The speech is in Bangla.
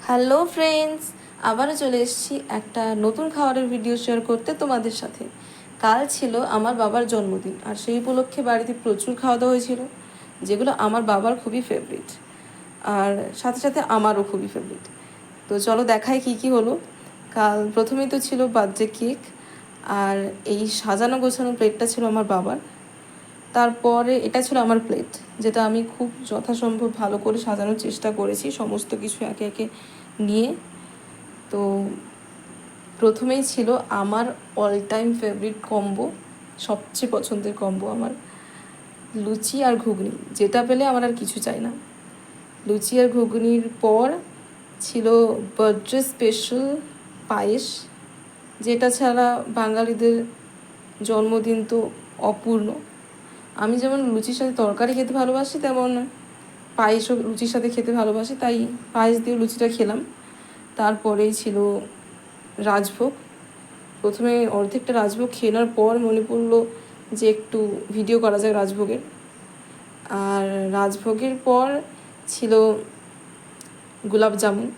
হ্যালো ফ্রেন্ডস, আবারও চলে এসেছি একটা নতুন খাবারের ভিডিও শেয়ার করতে তোমাদের সাথে। কাল ছিল আমার বাবার জন্মদিন, আর সেই উপলক্ষে বাড়িতে প্রচুর খাওয়া দাওয়া হয়েছিল, যেগুলো আমার বাবার খুবই ফেভারিট, আর সাথে সাথে আমারও খুবই ফেভারিট। তো চলো দেখাই কি কি হলো। কাল প্রথমেই তো ছিল বার্থডে কেক, আর এই সাজানো গোছানো প্লেটটা ছিল আমার বাবার। তারপরে এটা ছিল আমার প্লেট, যেটা আমি খুব যথাসম্ভব ভালো করে সাজানোর চেষ্টা করেছি, সমস্ত কিছু একে একে নিয়ে। তো প্রথমেই ছিল আমার অল টাইম ফেভারিট কম্বো, সবচেয়ে পছন্দের কম্বো আমার, লুচি আর ঘুগনি। যেটা পেলে আমার আর কিছু চাই না। লুচি আর ঘুগনির পর ছিল বার্থডে স্পেশাল পায়েস, যেটা ছাড়া বাঙালিদের জন্মদিন তো অপূর্ণ। আমি যেমন লুচির সাথে তরকারি খেতে ভালোবাসি, তেমন পায়েসও লুচির সাথে খেতে ভালোবাসি, তাই পায়েস দিয়ে লুচিটা খেলাম। তারপরেই ছিল রাজভোগ। প্রথমে অর্ধেকটা রাজভোগ খেয়ে নেওয়ার পর মনে পড়লো যে একটু ভিডিও করা যায় রাজভোগের। আর রাজভোগের পর ছিল গোলাপ জামুন।